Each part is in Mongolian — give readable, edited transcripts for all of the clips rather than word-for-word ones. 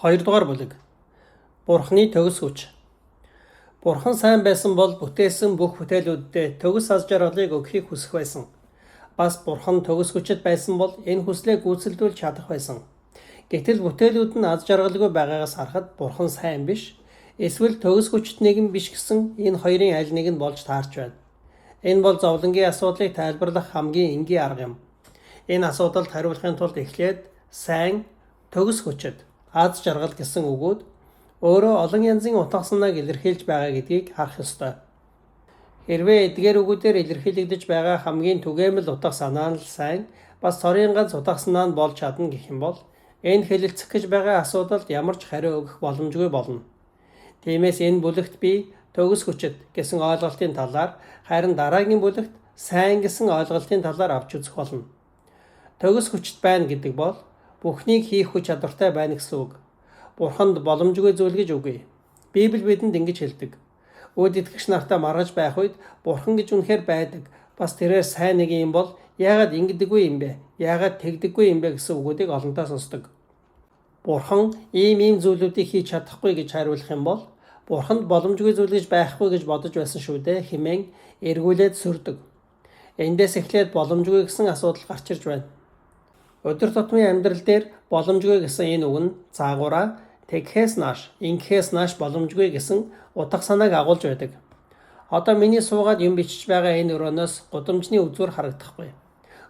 Хоёрдугаар бүлэг. Бурхны төгс хүч. Бурхан сайн байсан бол бүтээсэн бүх бүтээлүүдэд төгс аз жаргалыг өгөхийг хүсэх байсан. Бас Бурхан төгс хүчит байсан бол энэ хүслээ гүйцэлдүүлж чадах байсан. Гэтэл бүтээлүүд нь аз жаргалгүй байгаагаас харахад Бурхан сайн биш, эсвэл төгс хүчит нэгэн биш гэсэн энэ хоёрын аль нэг нь болж таарч байна. Энэ бол зовлонгийн асуудлыг тайлбарлах хамгийн энгийн арга юм. Энэ асуудалд хариулахын тулд эхлээд сайн, төгс хүчит, аз жаргал гэсэн үгүүд өөрөө олон янзын утга санааг илэрхийлж байгаа гэдгийг харах ёстой. Хэрвээ эдгээр үгүүдээр илэрхийлэгдэж байгаа хамгийн түгээмэл утга санаа нь сайн, бас цорын ганц утга санаа нь болж чадна гэх юм бол энэ хэлэлцэх гэж байгаа асуудалд ямар ч хариу өгөх боломжгүй болно. Тиймээс энэ бүлэгт би төгс хүчит гэсэн ойлголтын талаар, харин дараагийн бүлэгт сайн гэсэн ойлголтын талаар авч үзэх болно. Төгс хүчит байна гэдэг бол бүхнийг хийх хүч чадвартай байна гэсэн үг. Бурханд боломжгүй зүйл гэж үгүй. Библи бидэнд ингэж хэлдэг. Үд итгэгч нартай маргаж байх үед Бурхан гэж үнэхээр байдаг. Бас тэрээр сайн нэг юм бол яагаад ингэдэггүй юм бэ? Яагаад тэгдэггүй юм бэ гэсэн үгүүдийг олонтаа сонсдог. Бурхан ийм зүйлүүдийг хийж чадахгүй гэж хариулах юм бол Бурханд боломжгүй зүйл гэж байхгүй гэж бодож байсан шүү дээ хэмээн эргүүлээд сүрдэг. Эндээс эхлээд боломжгүй гэсэн асуудал гарч ирж байна. Өдөр тутмын амьдрал дээр боломжгүй гэсэн энэ үг нь цаагаараа тэгхээс нааш, ингэхээс нааш боломжгүй гэсэн утга санааг агуулж байдаг. Одоо миний суугаад юм бичиж байгаа энэ өрөөнөөс гудамжны үзүүр харагдахгүй.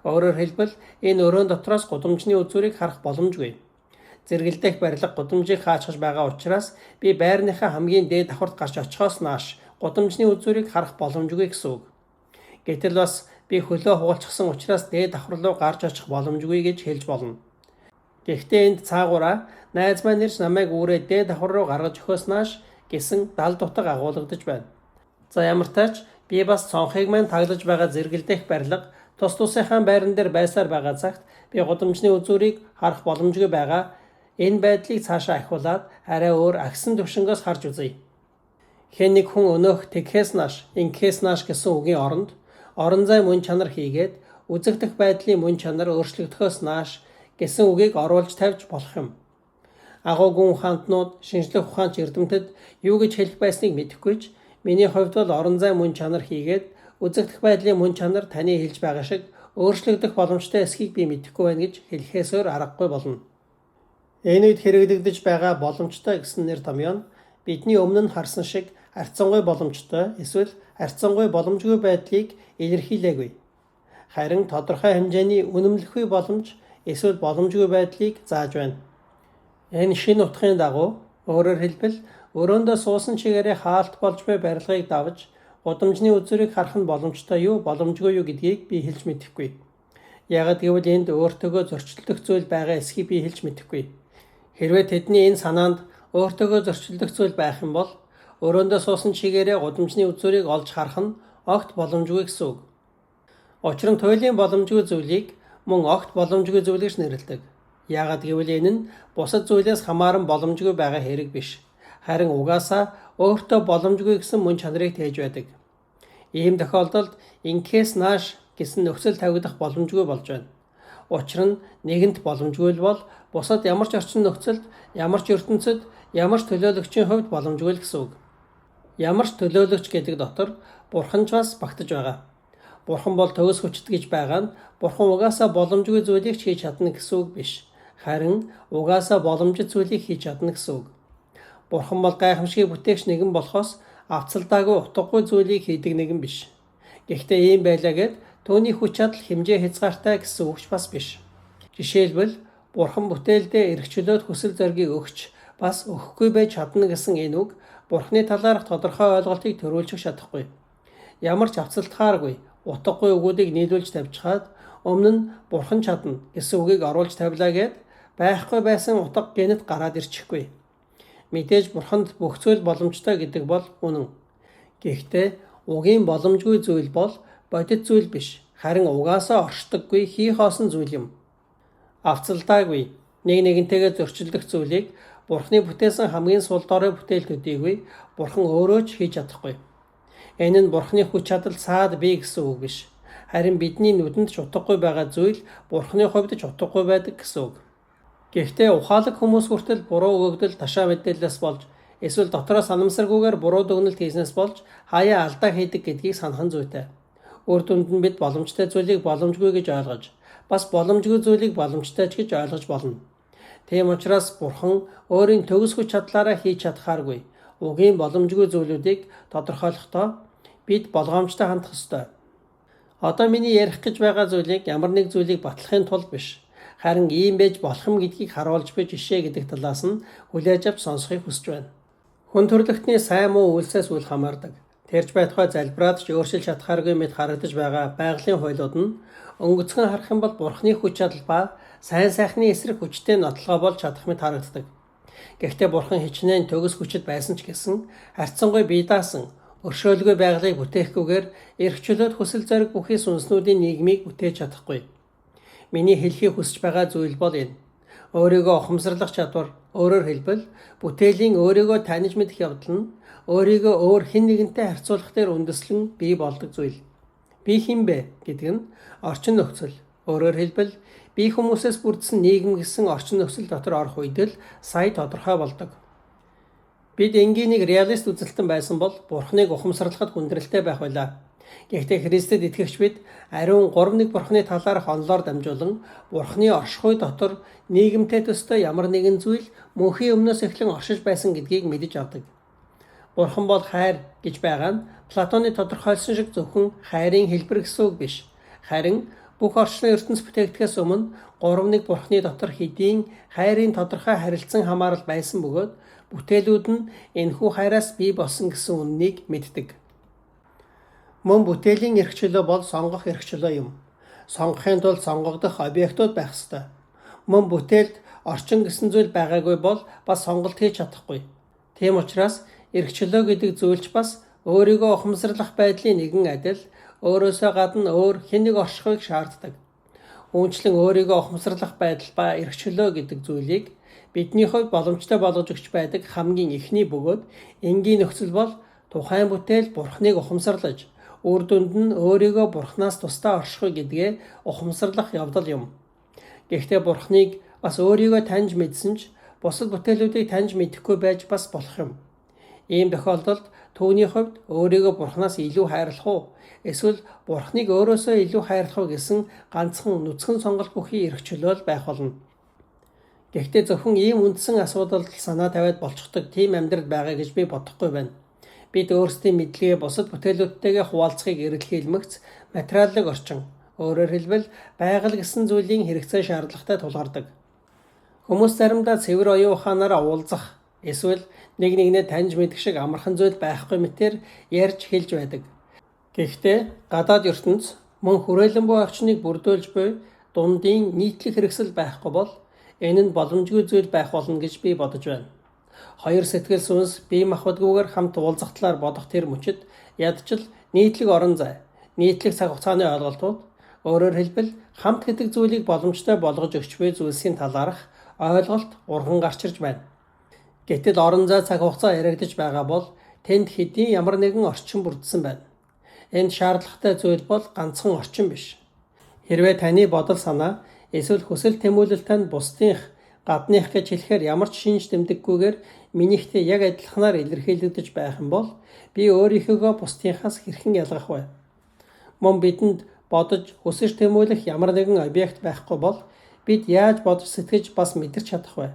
Өөрөөр хэлбэл энэ өрөөн дотроос гудамжны үзүүрийг харах боломжгүй. Зэрэгэлдэх барилга гудамжийг хаачгаж байгаа учраас би байрныхаа хамгийн дээд давхарт гарч очихоос нааш гудамжны үзүүрийг харах боломжгүй гэсэн үг. Гэтэл бас би хөлөө хугалчихсан учраас дээд давхар руу гарч очих боломжгүй гэж хэлж болно. Гэхдээ энд цаагаараа найз маань ирж намайг үүрээ дээд давхар руу гаргаж өгөхөөс нааш гэсэн дал дутаг агуулгадж байна. За ямар тач би бас цонхыг маань таглаж байгаа зэрэгэлдэх барилга тус тусынхаа байран дээр байсаар байгаа цагт би гудамжны үзүүрийг харах боломжгүй байгаа. Энэ байдлыг цаашаа ахиулаад арай өөр агсан төвшнгөөс харж үзье. Хэн нэг хүн өнөөх тэгхээс нааш, ингэхээс нааш гэсэн үгийн оронд орон зай мөн чанар хийгээд үзэгдэх байдлын мөн чанар өөрчлөгдөхөөс нааш гэсэн үгийг оруулж тавьж болох юм. Агуу гүн ухаантнууд шинжлэх ухаанч эрдэмтэд юу гэж хэлэх байсныг мэдэхгүй ч миний хувьд бол орон зай мөн чанар хийгээд үзэгдэх байдлын мөн чанар таны хэлж байгаа шиг өөрчлөгдөх боломжтой эсхийг би мэдэхгүй байна гэж хэлэхээс өөр аргагүй болно. Энэ үед хэрэглэгдэж байгаа боломжтой гэсэн нэр томьёо нь бидний өмнө нь харсан шиг харьцангуй боломжтой эсвэл харьцангуй боломжгүй байдлыг илэрхийлээгүй. Харин тодорхой хэмжээний үнэмлэхгүй боломж эсвэл боломжгүй байдлыг зааж байна. Энэ шинэ утгын дагуу өөрөөр хэлбэл өрөөндөө суусан чигээрээ хаалт болж буй барилгыг давж гудамжны үзүүрийг харах нь боломжтой юу, боломжгүй юу гэдгийг би хэлж мэдэхгүй. Ягд гэвэл энд өөртөөгөө зөрчилдөх зүйл байгаа эсхийг би хэлж мэдэхгүй. Хэрвээ тэдний энэ санаанд өөртөөгөө зөрчилдөх зүйл байх юм бол өрөөндөө суусан чигээрээ гудамжны үзүүрийг олж харах нь огт боломжгүй гэсэн үг. Учир нь туйлын боломжгүй зүйлийг мөн огт боломжгүй зүйл гэж нэрлэдэг. Яагад гэвэл энэ нь бусад зүйлээс хамааран боломжгүй байгаа хэрэг биш. Харин угаасаа өөртөө боломжгүй гэсэн мөн чанарыг тээж байдаг. Ийм тохиолдолд инкээс нааш гэсэн нөхцөл тавигдах боломжгүй болж байна. Учир нь нэгэнт боломжгүй бол бусад ямар ч орчин нөхцөлд, ямар ч ертөнцид, ямар ч төлөөлөгчийн хувьд боломжгүй л гэсэн үг. Ямар ч төлөөлөгч гэдэг дотор Бурхан ч бас багтаж байгаа. Бурхан бол төгс хүчит гэж байгаа нь Бурхан угаасаа боломжгүй зүйлийг хийж чадна гэсэн үг биш. Харин угаасаа боломжит зүйлийг хийж чадна гэсэн үг. Бурхан бол гайхамшигын бүтээгч нэгэн болохоос авцалдаагүй утгагүй зүйлийг хийдэг нэгэн биш. Гэхдээ ийм байлаа гэд түүний хүч чадал хэмжээ хязгаартай гэсэн үгч бас биш. Жишээлбэл Бурхан бүтээлдээ эрхчлөөд хүсэл зориг өгч бас өгөхгүй байж чадна гэсэн энэ үг Бурханы талаарх тодорхой ойлголтыг төрүүлж чадахгүй. Ямар ч авцалтгааргүй, утгагүй үгүүдийг нийлүүлж тавьчихад өмнө нь Бурхан чадна гэсэн үгийг оруулж тавилаа гэд байхгүй байсан утга гэнэт гараад ирчихгүй. Мэдээж Бурханд бүх зүйл боломжтой гэдэг бол үнэн. Гэхдээ угийн боломжгүй зүйл бол бодит зүйл биш, харин угаасаа оршдоггүй хий хоосон зүйл юм. Авцалдаагүй, нэгнтэйгээ зөрчилдөх зүйлийг Бурханы бүтээсэн хамгийн сул дорой бүтээлтүүдийг Бурхан өөрөө ч хийж чадахгүй. Энэ нь Бурханы хүч чадал цаад бий гэсэн үг биш. Харин бидний нүдэнд ч утгагүй байгаа зүйл Бурханы хувьд ч утгагүй байдаг гэсэн үг. Гэхдээ ухаалаг хүмүүс хүртэл буруу өгөгдөл ташаа мэдээлэлээс болж эсвэл дотроос санамсаргүйгээр буруу дүгнэлт хийснээс болж хаяа алдаа хийдэг гэдгийг санах нь зүйтэй. Үр дүнд нь бид боломжтой зүйлийг боломжгүй гэж ойлгож, бас боломжгүй зүйлийг боломжтой ч гэж ойлгож болно. Тийм учраас Бурхан өөрийн төгс хүч чадлаараа хийж чадхааргүй угийн боломжгүй зүйлүүдийг тодорхойлохдоо бид болгоомжтой хандах ёстой. Одоо миний ярих гэж байгаа зүйлийг ямар нэг зүйлийг батлахын тулд биш, харин ийм байж болох юм гэдгийг харуулж буй жишээ гэдэг талаас нь хүлээж авч сонсохыг хүсэж байна. Хүн төрлөختний сайн муу үйлсээс үл хамаардаг. Тэрж байтугай залбираад ч өөрчилж чадхааргүй мэт харагдаж байгаа байгалийн хуйлууд нь өнгөцгөн харах юм бол Бурхны хүч чадал ба сайн сайхны эсрэг хүчтэй нотлогоо болж чадах мэт харагддаг. Гэхдээ Бурхан хичнээн төгс хүчит байсан ч гэсэн харьцангуй бие даасан өршөөлгүй байгалыг бүтээхгүйгээр эрх чөлөөт хүсэл зориг бүхий сүнснүүдийн нийгмийг бүтээж чадахгүй. Миний хэлхийг хүсэж байгаа зүйл бол энэ. Өөрийгөө ухамсарлах чадвар, өөрөөр хэлбэл бүтээлийн өөрийгөө таних мэдэх явдал нь өөрийгөө өөр хэн нэгэнтэй харьцуулах дээр үндэслэн бий болдог зүйл. Би хэн бэ гэдэг нь орчин нөхцөл. Өөрөөр хэлбэл бие хүмүүсээс бүрдсэн нийгэм гэсэн орчин нөхцөл дотор орох үед л сая тодорхой болдог. Бид энгийнийг реалист үзэлтэн байсан бол Бурхныг ухамсарлахад хүндрэлтэй байх байлаа. Гэхдээ Христэд итгэгч бид ариун 3-1 Бурхны талаарх онолоор дамжуулан Бурхны оршихуй дотор нийгэмтэй төстэй ямар нэгэн зүйл мөнхийн өмнөөс эхлэн оршиж байсан гэдгийг мэдэж авдаг. Бурхан бол хайр гэж байгаа нь Платоны тодорхойлсон шиг зөвхөн хайрын хэлбэр гэсэн үг биш. Харин бүх орчны ертөнц бүтээгдэхээс өмнө 3-1 Бурхны дотор хэдийн хайрын тодорхой харилцан хамаарал байсан бөгөөд бүтээлүүд нь энэхүү хайраас бий болсон гэсэн үннийг мэддэг. Мөн бүтээлийн эрх чөлөө бол сонгох эрх чөлөө юм. Сонгохын тулд сонгогдох объектууд байх ёстой. Мөн бүтээлд орчин гэсэн зүйл байгаагүй бол бас сонголт хийж чадахгүй. Тийм учраас эрх чөлөө гэдэг зүйлч бас өөрийгөө ухамсарлах байдлын нэгэн адил өөрөөсөө гадна өөр хэн нэг оршихыг шаарддаг. Үүнчлэн өөрийгөө ухамсарлах байдал ба эрх чөлөө гэдэг зүйлийг бидний хувьд боломжтой болгож өгч байдаг хамгийн эхний бөгөөд энгийн нөхцөл бол тухайн бүтээл Бурхныг ухамсарлаж үр дүнд нь өөрийгөө Бурхнаас тусдаа оршихуй гэдгээ ухамсарлах явдал юм. Гэхдээ Бурхныг бас өөрийгөө таньж мэдсэн ч бусад бүтээлүүдийг таньж мэдэхгүй байж бас болох юм. Ийм тохиолдолд түүний хувьд өөрийгөө Бурхнаас илүү хайрлах уу? Эсвэл Бурхныг өөрөөсөө илүү хайрлах уу гэсэн ганцхан нүцгэн сонголт бүхий эрх чөлөө байх болно. Гэхдээ зөвхөн ийм үндсэн асуудалд санаа тавиад болчихдог тийм амьдрал байгаа гэж би бодохгүй байна. Бид өөрсдийн мэдлэгээ бусад бүтээлүүдтэйгээ хуваалцахыг эрэлхийлмэгц материаллык орчин, өөрөөр хэлбэл байгаль гэсэн зүйлийн хэрэгцээ шаардлагатай тулгардаг. Хүмүүс заримдаа цэвэр оюун ухаанаараа уулзах, эсвэл нэг нэгнээ таньж мэдэх шиг амархан зүйл байхгүй мэтээр ярьж хэлж байдаг. Гэхдээ гадаад ертөнц мөн хүрээлэн буй орчныг бүрдүүлж буй дундын нийтлэг хэрэгсэл байхгүй бол энэ нь боломжгүй зүйл байх болно гэж би бодож байна. Хоёр сэтгэл сүнс бие махбодгүйгээр хамт уулзах талаар бодох тэр мөчид ядчил нийтлэг орон зай, нийтлэг цаг хугацааны ойлголтууд, өөрөөр хэлбэл хамт гэдэг зүйлийг боломжтой болгож өгч буй зүйлсийн талаарх ойлголт урган гарч ирж байна. Гэтэл орон зай цаг хугацаа яригдж байгаа бол тэнд хэдийн ямар нэгэн орчин бүрдсэн байна. Энд шаардлагатай зүйл бол ганцхан орчин биш. Хэрвээ таны бодол санаа эсвэл хүсэл тэмүүлэл тань бусдынх гадных гэж хэлэхээр ямар ч шинж тэмдэггүйгээр минийхтэй яг адилханаар илэрхийлэгдэж байх юм бол би өөрийнхөөгөө бусдынхаас хэрхэн ялгах вэ? Мөн бидэнд бодож хүсэж тэмүүлэх ямар нэгэн объект байхгүй бол бид яаж бодож сэтгэж бас мэдэрч чадах вэ?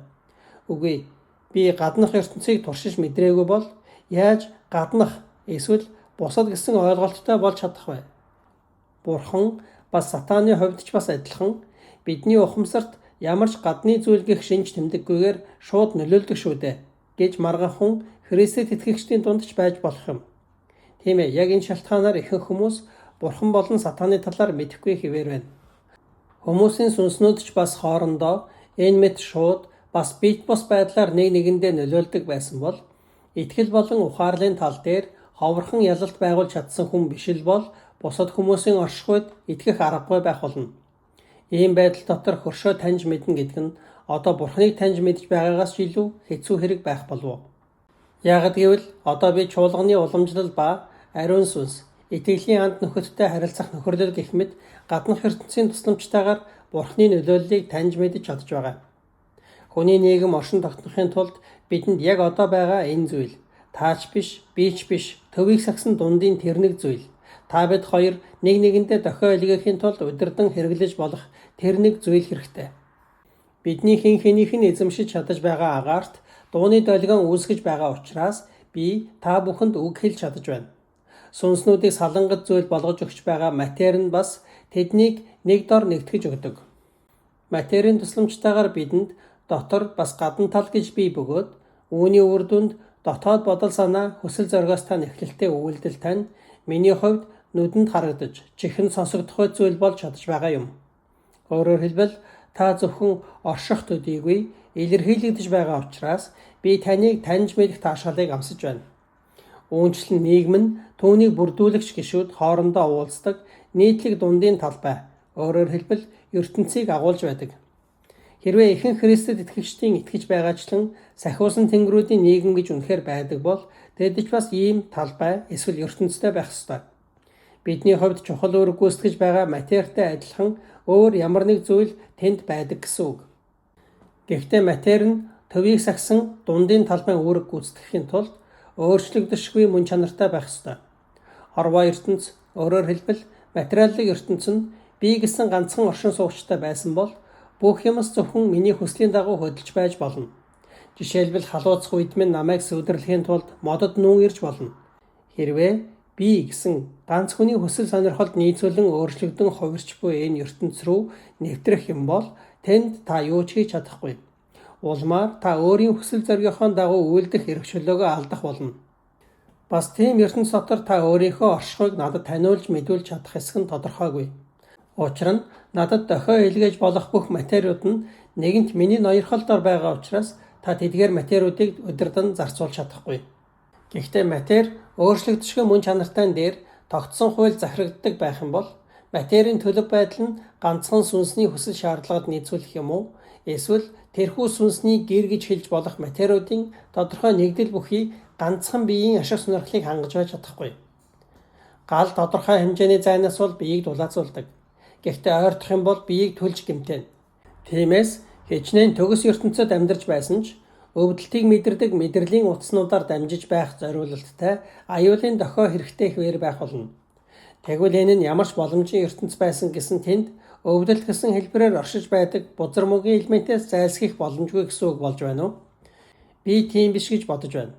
Үгүй, би гаднах ертөнцийг туршиж мэдрээгүй бол яаж гаднах эсвэл бусад гэсэн ойлголттой болж чадах вэ? Бурхан бас сатааны хувьд ч бас адилхан бидний ухамсарт ямар ч гадны зүйл гэх шинж тэмдэггүйгээр шууд нөлөөлдөг шүү дээ гэж марганхан Христэд итгэгчдийн дунд ч байж болох юм. Тийм ээ, яг энэ шалтгаанаар ихэнх хүмүүс Бурхан болон сатааны талаар мэдэхгүй хэвээр байна. Хүмүүсийн сүнснүүд ч бас хоорондоо энэ мэт шууд бас бит бос байдлаар нэг нэгэндээ нөлөөлдөг байсан бол итгэл болон ухаарлын тал дээр ховорхон ялалт байгуулж чадсан хүн биш л бол бусад хүмүүсийн оршихуйд итгэх аргагүй байх болно. Ийм байдал дотор хөршөө таньж мэднэ гэдэг нь одоо Бурхныг таньж мэдж байгаагаас ч илүү хэцүү хэрэг байх болов. Яагад гэвэл одоо би чуулганы уламжлал ба ариун сүнс, итгэлийн анд нөхөдтэй харилцах нөхөрлөл гэх мэт гаднах ертөнцийн тусламжтайгаар Бурхны нөлөөллийг таньж мэдж чадж байгаа. Хүний нийгэм оршин тогтнохын тулд бидэнд яг одоо байгаа энэ зүйл таач биш, бич биш, төвийг сагсан дундын тэр нэг зүйл. Та бид хоёр нэг нэгэндээ дохио илгээхийн тулд удирдан хэрэглэж болох тэр нэг зүйл хэрэгтэй. Бидний хэн хэнийх нь эзэмшиж чадаж байгаа агаарт дууны долгион үүсгэж байгаа учраас би та бүхэнд үг хэлж чадаж байна. Сүнснүүдийг салангат зүйл болгож өгч байгаа матери нь бас тэднийг нэг дор нэгтгэж өгдөг. Материйн тусламжтайгаар бидэнд дотор бас гадна тал гэж бий бөгөөд үүний үр дүнд дотоод бодол санаа хүсэл зоригоос тань эхлэлтэй үйлдэл тань миний хувьд нүдэнд харагдаж чихэнд сонсогдох зүйл болж чадж байгаа юм. Өөрөөр хэлбэл та зөвхөн орших төдийгүй илэрхийлэгдэж байгаа учраас би таныг таньж мэдэх таашаалыг амсаж байна. Үүнчлэн нийгэм нь түүнийг бүрдүүлэгч гишүүд хоорондоо уулздаг нийтлэг дундын талбай, өөрөөр хэлбэл ертөнцийг агуулж байдаг. Хэрвээ ихэнх Христэд итгэгчдийн итгэж байгаачлан сахиусан тэнгэрүүдийн нийгэм гэж үнэхээр байдаг бол тэд ч бас ийм талбай эсвэл ертөнцтэй байх ёстой. Бидний хувьд чухал үүрэг гүйцэтгэж байгаа материтай адилхан өөр ямар нэг зүйл тэнд байдаг гэсэн үг. Гэхдээ матери нь төвийг сагсан дундын талбайн үүрэг гүйцэтгэхийн тулд өөрчлөгдөшгүй мөн чанартай байх ёстой. Хорвоо ертөнц, өөрөөр хэлбэл материалын ертөнц нь би гэсэн ганцхан оршин суугчтай байсан бол бүх юмс зөвхөн миний хүслийн дагуу хөдөлж байж болно. Жишээлбэл халууцх үед минь намайг сүвдэрлэхийн тулд модод нүүн ирж болно. Хэрвээ би гэсэн ганц хүний хүсэл сонирхолд нийцүүлэн өөрчлөгдөн хувирч буй энэ ертөнц рүү нэвтрэх юм бол тэнд та юу ч хийж чадахгүй. Улмаар та өөрийн хүсэл зоригийнхоо дагуу үйлдэх эрх чөлөөгөө алдах болно. Бас тийм ертөнц дотор та өөрийнхөө оршихуйг надад таниулж мэдүүлж чадах хэсэг нь тодорхойгүй. Учир нь надад дохио илгээж болох бүх материуд нь нэгэнт миний ноёрхолдоор байгаа учраас та тэдгээр материудыг удирдан зарцуулж чадахгүй. Гэхдээ матери өөрчлөгдөшгүй мөн чанартай дээр тогтсон хууль захирагддаг байх юм бол материйн төлөв байдал нь ганцхан сүнсний хүсэл шаардлагад нийцүүлэх юм уу? Эсвэл тэрхүү сүнсний гэр гэж хэлж болох материудын тодорхой нэгдэл бүхий ганцхан биеийн ашиг сонирхлыг хангаж байж чадахгүй. Гал тодорхой хэмжээний зайнаас бол биеийг дулаацуулдаг. Гэхдээ ойртох юм бол биеийг төлж гэмтэнэ. Тиймээс хичнээн төгс ертөнцид амьдарч байсан ч өвдөлтийг мэдэрдэг мэдрэлийн утаснуудаар дамжиж байх зориулалттай аюулын дохио хэрэгтэй хിവэр байх болно. Тэгвэл энэ нь ямар ч боломжийн ертөнц байсан гэсэн тэнд өвдөлт гэсэн хэлбэрээр оршиж байдаг бузар мөгийн элементээс зайлсхийх боломжгүй гэсэн үг болж байна уу? Би тийм биш гэж бодож байна.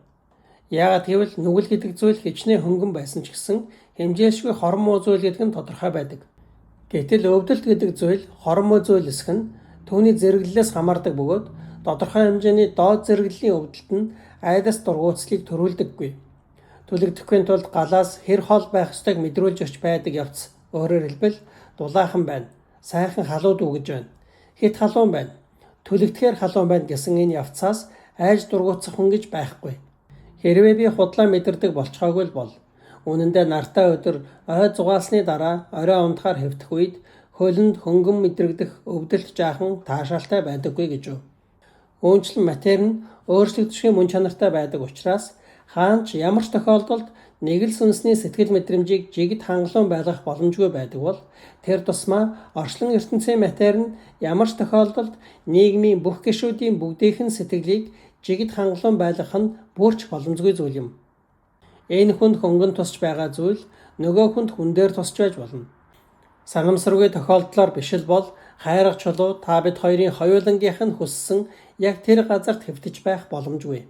Яагаад гэвэл нүгэл гэдэг зүйл хичнээн хөнгөн байсан ч гэсэн хэмжээлшгүй хорон муу зүйл гэдэг нь тодорхой байдаг. Гэтэл өвдөлт гэдэг зүйл хорон муу зүйл эсэх нь түүний зэрэглэлээс хамаардаг бөгөөд тодорхой хэмжээний доод зэрэглэлийн өвдөлт нь айдас дургуутслыг төрүүлдэггүй. Түлэгдэхгүй тулд галаас хэр хол байх ёстойг мэдрүүлж өгч байдаг явц. Өөрөөр хэлбэл дулаахан байна. Сайхан халууд үгэж байна. Хит халуун байна. Түлэгдэхээр халуун байна гэсэн энэ явцаас айж дургуутсах хүн гэж байхгүй. Хэрвээ би худлаа мэдэрдэг болцохоогүй бол үнэндээ нартай өдөр ой зугаалсны дараа орой унтахаар хэвтэх үед хөлөнд хөнгөн мэдрэгдэх өвдөлт жаахан таашаалтай байдаггүй гэж юу. Үүнчлэн матери нь өөрчлөгдөшгүй мөн чанартай байдаг учраас хаанч ямар ч тохиолдолд нэг л сүнсний сэтгэл мэдрэмжийг жигд хангалуун байлгах боломжгүй байдаг бол тэр тусмаа орчлон ертөнцийн матери нь ямар ч тохиолдолд нийгмийн бүх гишүүдийн бүгдийнх нь сэтгэлийг жигд хангалуун байлгах нь бүрч боломжгүй зүйл юм. Энэ хүнд хөнгөн тусч байгаа зүйл нөгөө хүнд хүн дээр тусч байж болно. Санамсаргүй тохиолдлоор биш л бол хайрах чулуу та бид хоёрын хоёулангийнх нь хүссэн яг тэр газарт хэвтэж байх боломжгүй.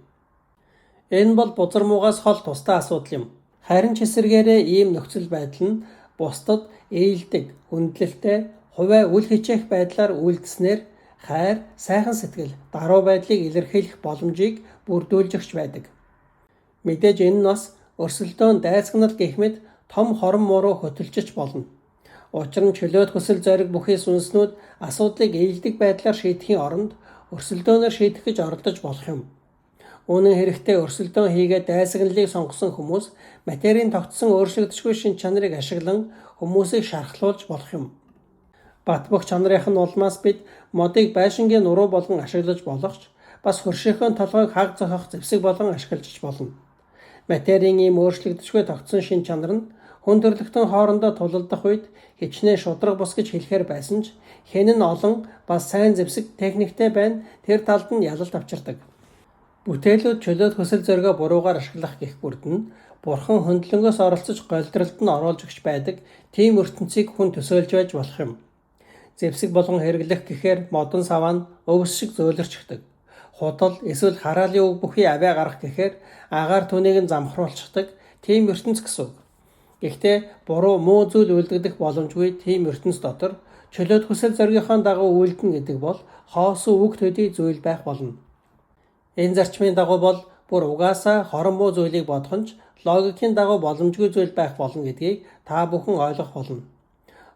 Энэ бол бузар муугаас хол тустай асуудал юм. Харин ч эсэргээрээ ийм нөхцөл байдал нь бусдад ээлдэг, хүндлэлтэй, хувиа үл хичээх байдлаар үйлдэснээр хайр, сайхан сэтгэл, даруй байдлыг илэрхийлэх боломжийг бүрдүүлж өгч байдаг. Мэдээж энэ нь бас өрсөлдөөн дайсагнал гэх мэт том хорон муу хөтөлчих болно. Учир нь чөлөөт хүсэл зориг бүхий сүнснүүд асуудлыг ээлдэг байдлаар шийдэхийн оронд өрсөлдөөнөөр шийдэх гэж оролдож болох юм. Үүнэн хэрэгтэй өрсөлдөөн хийгээд дайсагналыг сонгосон хүмүүс материйн тогтсон өөрчлөгдөшгүй шин чанарыг ашиглан хүмүүсийг шархлуулж болох юм. Бат бөх чанарын нь улмаас бид модыг байшингийн нуруу болгон ашиглаж болох ч бас хөршийнхөө толгойг хаг зохих зэвсэг болгон ашиглаж болно. Материйн ийм өөрчлөгдөшгүй тогтсон шин чанар нь хүн төрлөختөн хоорондоо тулалдах үед хичнээн шудраг бус гэж хэлэхээр байсан ч хэн нь олон бас сайн зэвсэг техниктэй байна, тэр талд нь ялалт авчирдаг. Бүтээлүүд чөлөөт хүсэл зоригоо буруугаар ашиглах гэх бүрд нь Бурхан хөндлөнгөөс оролцож голдролд нь оруулж өгч байдаг тийм ертөнцийг хүн төсөөлж байж болох юм. Зэвсэг болгон хэрэглэх гэхээр модон саваа нь өвс шиг зөөлрчдэг. Худал эсвэл хараалын үг бүхий аваа гарах гэхээр агаар түүнийг нь замхруулчихдаг тийм ертөнц гэсэн үг. Гэхдээ буруу муу зүйл үлдэгдэх боломжгүй тийм ертөнц дотор чөлөөт хүсэл зоригийнхаа дагуу үйлдэнэ гэдэг бол хоосон үг төдий зүйл байх болно. Энэ зарчмын дагуу бол бүр угаасаа хорон муу зүйлийг бодох нь логикийн дагуу боломжгүй зүйл байх болно гэдгийг та бүхэн ойлгох болно.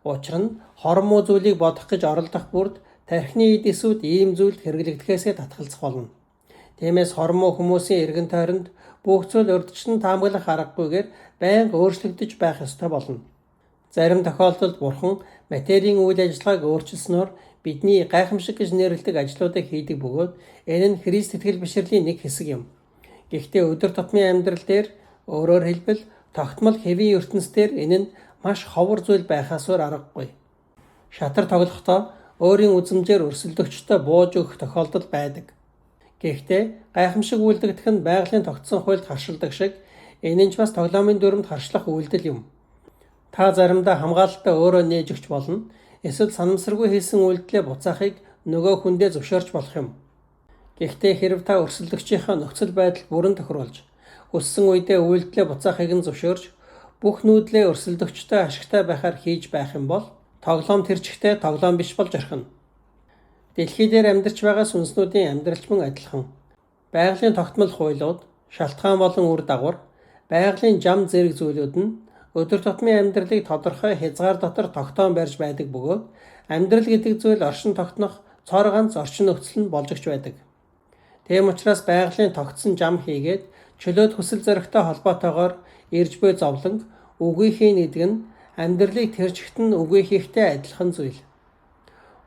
Учир нь хорон муу зүйлийг бодох гэж оролдох бүрд тархины эд эсүүд ийм зүйлд хэрэглэгдэхээсээ татгалзах болно. Тиймээс хорон муу хүмүүсийн эргэн тойронд бүх зүйл урьдчилан таамаглах аргагүйгээр байнга өөрчлөгдөж байх ёстой болно. Зарим тохиолдолд Бурхан материйн үйл ажиллагааг өөрчилснөөр бидний гайхамшиг гэж нэрлэдэг ажлуудыг хийдэг бөгөөд энэ нь Христ итгэл бишрэлийн нэг хэсэг юм. Гэхдээ өдөр тутмын амьдрал дээр өөрөөр хэлбэл тогтмол хэвийн ертөнцийн энэ нь маш ховор зүйл байхаасаар аргагүй. Шатар тоглохдоо өөрийн үзмжээр өрсөлдөгчтэй бууж өгөх тохиолдол байдаг. Гэхдээ гайхамшиг үйлдэгдэх нь байгалийн тогтсон хуульд харшилдаг шиг энэ нь ч бас тоглоомын дүрмд харшлах үйлдэл юм. Та заримдаа хамгаалалтаа өөрөө нээж өгч болно. Эсвэл санамсаргүй хийсэн үйлдэлээ буцаахыг нөгөө хүндээ зөвшөөрч болох юм. Гэхдээ хэрэв та өрсөлдөгчийнхаа нөхцөл байдал бүрэн тохируулж хүссэн үедээ үйлдэлээ буцаахыг нь зөвшөөрж бүх нүүдлээ өрсөлдөгчтэй ашигтай байхаар хийж байх юм бол тоглоом тэр чигтээ тоглоом биш болж орхино. Дэлхий дээр амьдарч байгаа сүнснүүдийн амьдралч мөн адилхан. Байгалийн тогтмол хуулиуд, шалтгаан болон үр дагавар, байгалийн зам зэрэг зүйлүүд нь өдөр тутмын амьдралыг тодорхой хязгаар дотор тогтоон барьж байдаг бөгөөд амьдрал гэдэг зүйл оршин тогтнох цор ганц орчин нөхцөл нь болж өгч байдаг. Тийм учраас байгалийн тогтсон зам хийгээд чөлөөт хүсэл зоригтой холбоотойгоор ирж буй зовлон үгүй хийн гэдэг нь амьдралыг тэр чигт нь үгүй хийхтэй адилхан зүйл.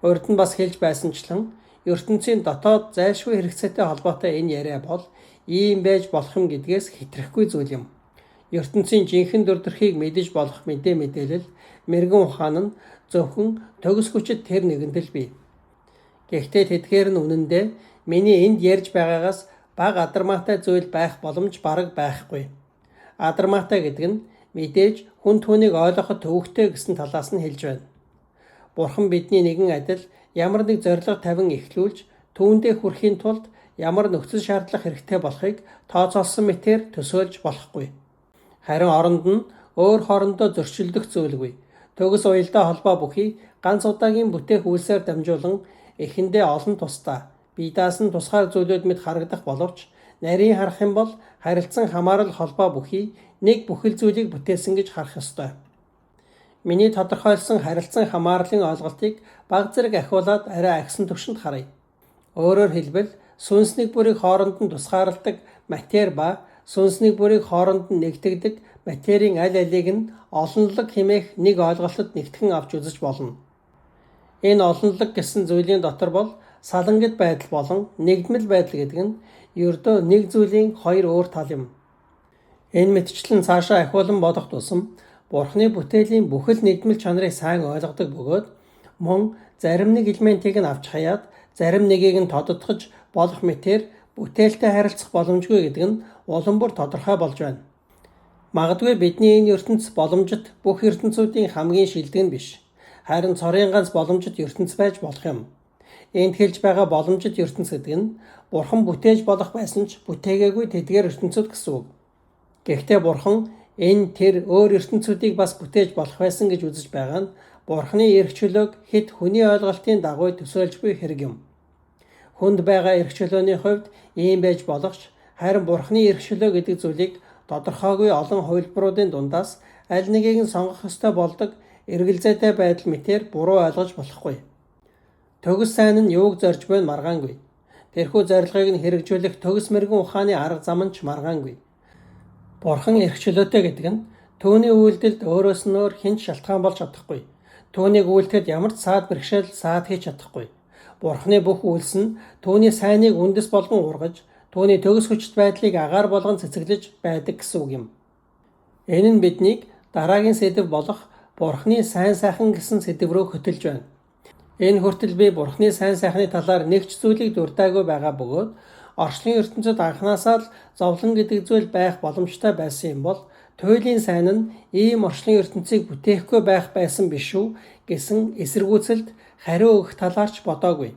Урд нь бас хэлж байсанчлан ертөнцийн дотоод зайлшгүй хэрэгцээтэй холбоотой энэ яриа бол ийм байж болох юм гэдгээс хэтрэхгүй зүйл юм. ертөнцийн жинхэнэ дүрдэрхийг мэдэж болох мэдээ мэдээлэл мэрэгэн ухаан нь зөвхөн төгс хүчит тэр нэгэнд л бий. Гэхдээ тэдгээр нь үнэндээ миний энд ярьж байгаагаас бага адармаатай зүйл байх боломж бараг байхгүй. Адармаатай гэдэг нь мэдээж хүн түүнийг ойлгоход төвөгтэй гэсэн талаас нь хэлж байна. Бурхан бидний нэгэн адил ямар нэг зорилго тавин эхлүүлж түүндээ хүрэхийн тулд ямар нөхцөл шаардлага хэрэгтэй болохыг тооцоолсон мэтээр төсөөлж болохгүй. Харин оронд нь өөр хоорондоо зөрчилдөх зүйлгүй. Төгс уялдаа холбоо бүхий ганц удаагийн бүтээх үйлсээр дамжуулан эхэндээ олон тусдаа бие даасан тусгаар зүйлүүд мэд харагдах боловч нарийн харах юм бол харилцан хамаарал холбоо бүхий нэг бүхэл зүйлийг бүтээсэн гэж харах ёстой. Миний тодорхойлсон харилцан хамаарлын ойлголтыг баг зэрэг ахиулаад арай агсан төвшөнд харъя. Өөрөөр хэлбэл сүнсний бүрийг хооронд нь тусгаарладаг матери ба сүнсний бүрийг хооронд нь нэгтгэдэг материйн аль алийг нь олонлог хэмээх нэг ойлголтод нэгтгэн авч үзэж болно. Энэ олонлог гэсэн зүйлийн дотор бол салангид байдал болон нэгдмэл байдал гэдэг нь ердөө нэг зүйлийн хоёр өөр тал юм. Энэ мэтчлэн цаашаа ахиулан бодох тусам Бурхны бүтээлийн бүхэл нэгдмэл чанарыг сайн ойлгодог бөгөөд мөн зарим нэг элементийг нь авч хаяад зарим нэгийг нь тодотгож болох мэтээр бүтээлтэй харилцах боломжгүй гэдэг нь улам бүр тодорхой болж байна. Магадгүй бидний энэ ертөнц боломжит бүх ертөнцүүдийн хамгийн шилдэг нь биш. Харин цорын ганц боломжит ертөнц байж болох юм. Энд хэлж байгаа боломжит ертөнц гэдэг нь Бурхан бүтээж болох байсан ч бүтээгээгүй тэдгээр ертөнцүүд гэсэн үг. Гэхдээ Бурхан энэ тэр өөр ертөнцүүдийг бас бүтээж болох байсан гэж үзэж байгаа нь Бурханы эрх чөлөөг хэд хүний ойлголтын дагуу төсөөлжгүй хэрэг юм. Хүнд байгаа эрх чөлөөний хувьд ийм байж болохч харин Бурханы эрх чөлөө гэдэг зүйлийг тодорхойгүй олон хувилбаруудын дундаас аль нэгийг нь сонгох ёстой болдог эргэлзээтэй байдал мэтээр буруу ойлгож болохгүй. Төгс сайн нь юуг зорж байна маргаангүй. Тэрхүү зорилгыг нь хэрэгжүүлэх төгс мэрэгэн ухааны арга зам нь ч маргаангүй. Бурхан эрх чөлөөтэй гэдэг нь түүний үйлдэлд өөрөөс нь өөр хэн ч шалтгаан болж чадахгүй. Түүнийг үйлдэхэд ямар ч саад бэрхшээл саад хийж чадахгүй. Бурханы бүх үйлс нь түүний сайныг үндэс болгон ургаж, түүний төгс хүчит байдлыг агаар болгон цэцэглэж байдаг гэсэн үг юм. Энэ нь биднийг Дараагийн сэдэв болох Бурхны сайн сайхан гэсэн сэдэв рүү хөтөлж байна. Энэ хүртэл би Бурхны сайн сайхны талаар нэг ч зүйлийг дурдаагүй байгаа бөгөөд орчлон ертөнцид анханасаа л зовлон гэдэг зүйл байх боломжтой байсан юм бол туйлын сайн нь ийм орчлон ертөнцийг бүтээхгүй байх байсан биш үү гэсэн эсэргүүцэлд хариу өгөх талаарч бодоогүй.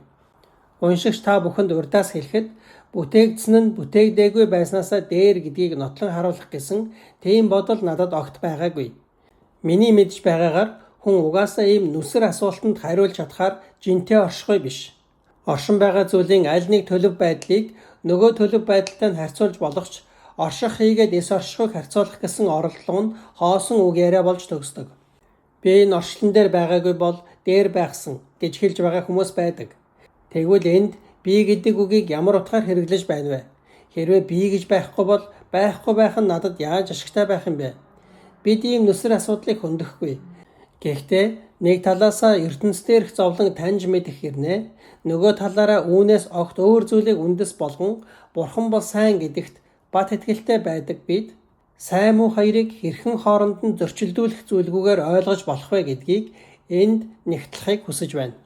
Уншигч та бүхэнд урдаас хэлэхэд бүтээгдсэн нь бүтээгдээгүй байснаасаа дээр гэдгийг нотлон харуулах гэсэн тийм бодол надад огт байгаагүй. Миний мэдж байгаагаар хүн угаасаа ийм нүсэр асуултанд хариулж чадхаар жинтэй оршихуй биш. Оршин байгаа зүйлийн аль нэг төлөв байдлыг нөгөө төлөв байдалтай нь харьцуулж болох ч орших хийгээд эс оршихыг харьцуулах гэсэн оролдлого нь хоосон үг яриа болж төгсдөг. Би энэ орчлон дээр байгаагүй бол дээр байхсан гэж хэлж байгаа хүмүүс байдаг. Тэгвэл энд би гэдэг үгийг ямар утгаар хэрэглэж байна вэ? Хэрвээ би гэж байхгүй бол байхгүй байх нь надад яаж ашигтай байх юм бэ? Бид ийм нүсэр асуудлыг хөндөхгүй. Гэхдээ нэг талаасаа ертөнц дээрх зовлон таньж мэдэх хэрнээ нөгөө талаараа үүнээс огт өөр зүйлийг үндэс болгон Бурхан бол сайн гэдэгт бат итгэлтэй байдаг бид сайн муу хоёрыг хэрхэн хооронд нь зөрчилдүүлэх зүйлгүйгээр ойлгож болох вэ гэдгийг энд нэгтлэхийг хүсэж байна.